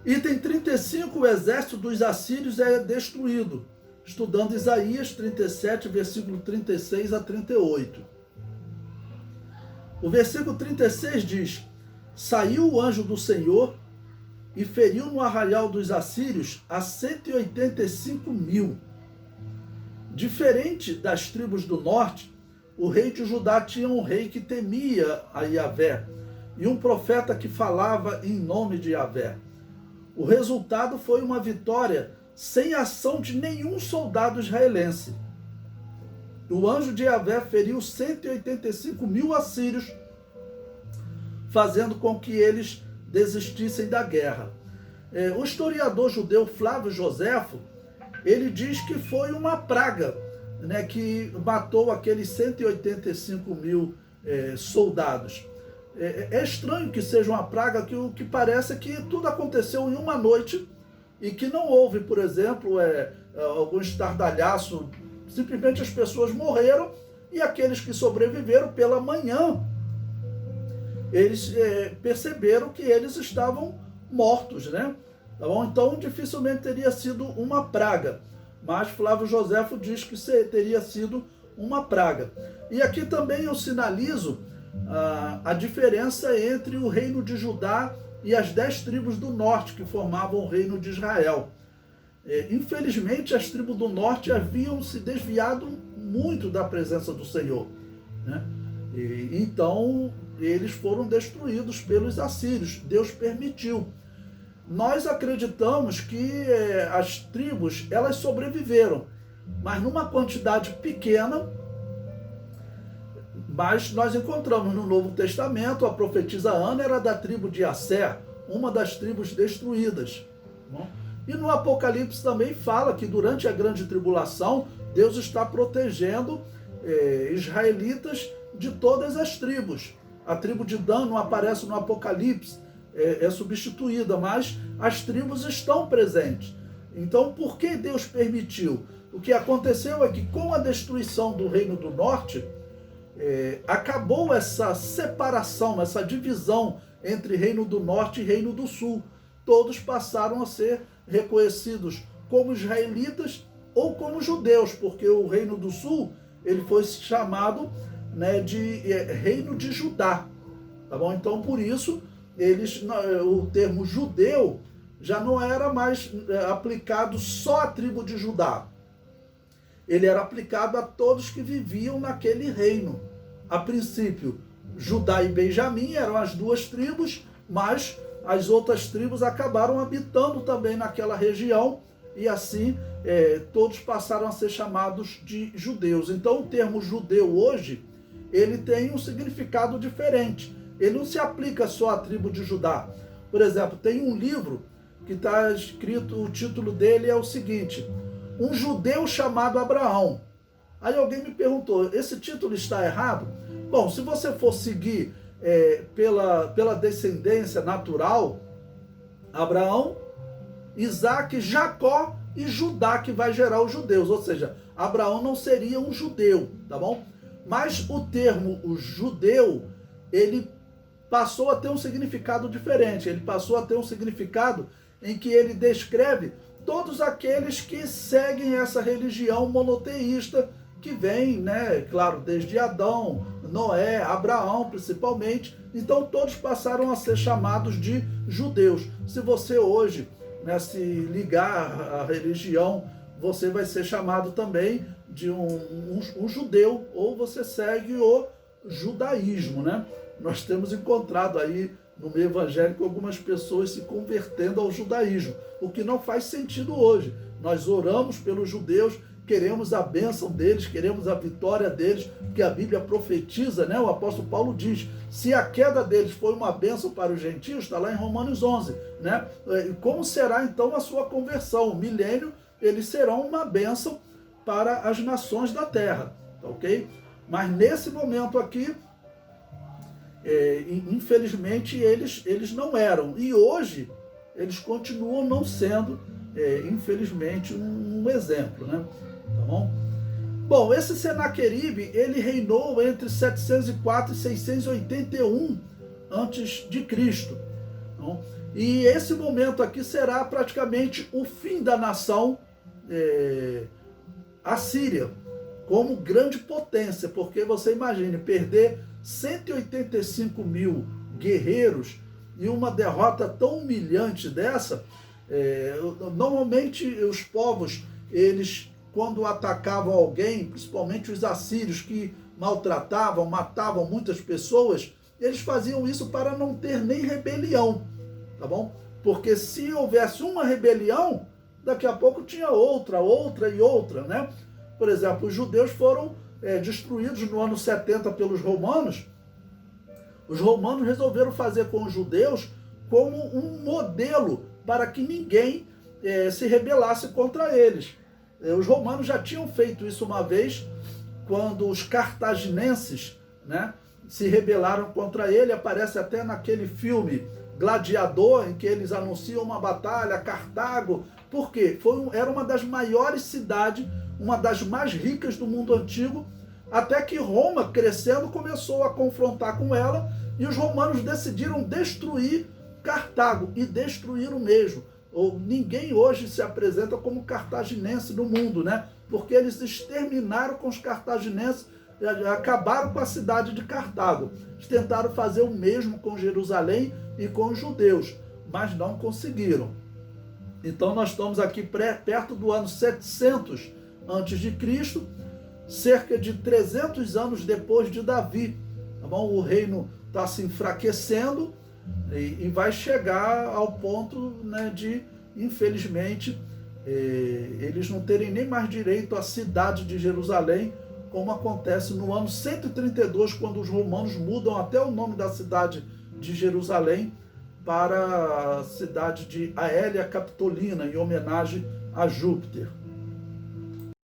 Item 35, o exército dos assírios é destruído. Estudando Isaías 37, versículo 36 a 38. O versículo 36 diz: Saiu o anjo do Senhor e feriu no arraial dos assírios a 185.000. Diferente das tribos do norte, o rei de Judá tinha um rei que temia a Yahvé e um profeta que falava em nome de Yahvé. O resultado foi uma vitória sem ação de nenhum soldado israelense. O anjo de Yahvé feriu 185.000 assírios, fazendo com que eles desistissem da guerra. O historiador judeu Flávio Joséfo, ele diz que foi uma praga, né, que matou aqueles 185.000 soldados. É estranho que seja uma praga, que o que parece é que tudo aconteceu em uma noite e que não houve, por exemplo, algum estardalhaço. Simplesmente as pessoas morreram e aqueles que sobreviveram pela manhã, eles perceberam que eles estavam mortos, né? Tá bom? Então dificilmente teria sido uma praga, mas Flávio Joséfo diz que teria sido uma praga. E aqui também eu sinalizo a diferença entre o reino de Judá e as 10 tribos do norte que formavam o reino de Israel. Infelizmente, as tribos do norte haviam se desviado muito da presença do Senhor, né? Então, eles foram destruídos pelos assírios. Deus permitiu. Nós acreditamos que as tribos, elas sobreviveram, mas numa quantidade pequena. Mas nós encontramos no Novo Testamento, a profetisa Ana era da tribo de Asser, uma das tribos destruídas. E no Apocalipse também fala que durante a grande tribulação, Deus está protegendo israelitas de todas as tribos. A tribo de Dan não aparece no Apocalipse, é substituída, mas as tribos estão presentes. Então, por que Deus permitiu? O que aconteceu é que com a destruição do Reino do Norte, acabou essa separação, essa divisão entre Reino do Norte e Reino do Sul. Todos passaram a ser reconhecidos como israelitas ou como judeus, porque o Reino do Sul ele foi chamado, né, de Reino de Judá. Tá bom? Então, por isso, o termo judeu já não era mais aplicado só à tribo de Judá. Ele era aplicado a todos que viviam naquele reino. A princípio, Judá e Benjamim eram as duas tribos, mas as outras tribos acabaram habitando também naquela região e assim todos passaram a ser chamados de judeus. Então o termo judeu hoje, ele tem um significado diferente. Ele não se aplica só à tribo de Judá. Por exemplo, tem um livro que está escrito, o título dele é o seguinte: Um judeu chamado Abraão. Aí alguém me perguntou, esse título está errado? Bom, se você for seguir pela descendência natural, Abraão, Isaac, Jacó e Judá, que vai gerar os judeus. Ou seja, Abraão não seria um judeu, tá bom? Mas o termo o judeu, ele passou a ter um significado diferente. Ele passou a ter um significado em que ele descreve todos aqueles que seguem essa religião monoteísta que vem, né, claro, desde Adão, Noé, Abraão principalmente. Então todos passaram a ser chamados de judeus. Se você hoje, né, se ligar à religião, você vai ser chamado também de um judeu, ou você segue o judaísmo, né? Nós temos encontrado aí no meio evangélico algumas pessoas se convertendo ao judaísmo, o que não faz sentido hoje. Nós oramos pelos judeus, queremos a bênção deles, queremos a vitória deles, porque a Bíblia profetiza, né? O apóstolo Paulo diz, se a queda deles foi uma bênção para os gentios, está lá em Romanos 11, né? Como será então a sua conversão? O milênio, eles serão uma bênção para as nações da terra, ok? Mas nesse momento aqui, infelizmente, eles não eram. E hoje, eles continuam não sendo, infelizmente, um exemplo, né? Tá bom? Bom, esse Senaqueribe, ele reinou entre 704 e 681 antes de Cristo. Então, E esse momento aqui será praticamente o fim da nação assíria, como grande potência, porque você imagine perder 185 mil guerreiros e uma derrota tão humilhante dessa. Normalmente os povos, eles quando atacavam alguém, principalmente os assírios que maltratavam, matavam muitas pessoas, eles faziam isso para não ter nem rebelião, tá bom? Porque se houvesse uma rebelião, daqui a pouco tinha outra e outra, né? Por exemplo, os judeus foram destruídos no ano 70 pelos romanos. Os romanos resolveram fazer com os judeus como um modelo para que ninguém se rebelasse contra eles. Os romanos já tinham feito isso uma vez, quando os cartaginenses, né, se rebelaram contra ele. Aparece até naquele filme Gladiador, em que eles anunciam uma batalha, Cartago. Por quê? Era uma das maiores cidades, uma das mais ricas do mundo antigo, até que Roma, crescendo, começou a confrontar com ela, e os romanos decidiram destruir Cartago, e destruíram mesmo. Ninguém hoje se apresenta como cartaginense no mundo, né? Porque eles exterminaram com os cartaginenses, acabaram com a cidade de Cartago. Eles tentaram fazer o mesmo com Jerusalém e com os judeus, mas não conseguiram. Então nós estamos aqui perto do ano 700 a.C., cerca de 300 anos depois de Davi. Tá bom? O reino está se enfraquecendo e vai chegar ao ponto, né, de, infelizmente, eles não terem nem mais direito à cidade de Jerusalém, como acontece no ano 132, quando os romanos mudam até o nome da cidade de Jerusalém para a cidade de Aélia Capitolina, em homenagem a Júpiter.